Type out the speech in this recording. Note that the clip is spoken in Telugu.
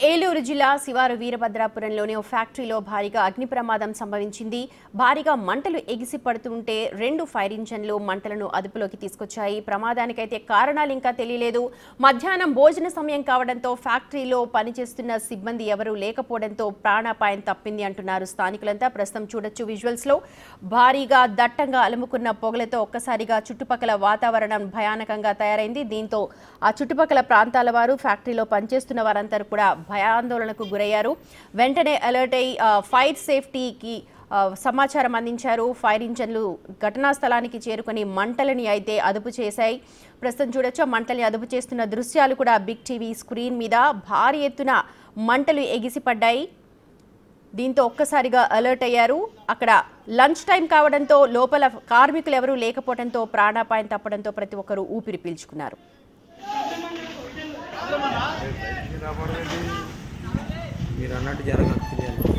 ఏలూరు జిల్లా శివారు వీరభద్రాపురంలోని ఓ ఫ్యాక్టరీలో భారీగా అగ్ని ప్రమాదం సంభవించింది. భారీగా మంటలు ఎగిసి పడుతుంటే 2 ఫైర్ ఇంజన్లు మంటలను అదుపులోకి తీసుకొచ్చాయి. ప్రమాదానికైతే కారణాలు ఇంకా తెలియలేదు. మధ్యాహ్నం భోజన సమయం కావడంతో ఫ్యాక్టరీలో పనిచేస్తున్న సిబ్బంది ఎవరూ లేకపోవడంతో ప్రాణాపాయం తప్పింది అంటున్నారు స్థానికులంతా. ప్రస్తుతం చూడొచ్చు విజువల్స్ లో భారీగా దట్టంగా అలుముకున్న పొగలతో ఒక్కసారిగా చుట్టుపక్కల వాతావరణం భయానకంగా తయారైంది. దీంతో ఆ చుట్టుపక్కల ప్రాంతాల వారు ఫ్యాక్టరీలో పనిచేస్తున్న వారంతా కూడా భయాందోళనకు గురయ్యారు. వెంటనే అలర్ట్ అయి ఫైర్ సేఫ్టీకి సమాచారం అందించారు. ఫైర్ ఇంజన్లు ఘటనా స్థలానికి చేరుకొని మంటలని అయితే అదుపు చేశాయి. ప్రస్తుతం చూడొచ్చు మంటల్ని అదుపు చేస్తున్న దృశ్యాలు కూడా బిగ్ టీవీ స్క్రీన్ మీద. భారీ ఎత్తున మంటలు ఎగిసిపడ్డాయి. దీంతో ఒక్కసారిగా అలర్ట్ అయ్యారు. అక్కడ లంచ్ టైం కావడంతో లోపల కార్మికులు ఎవరూ లేకపోవడంతో ప్రాణాపాయం తప్పడంతో ప్రతి ఒక్కరూ ఊపిరి పీల్చుకున్నారు. మీరు అన్నట్టు జరగదు.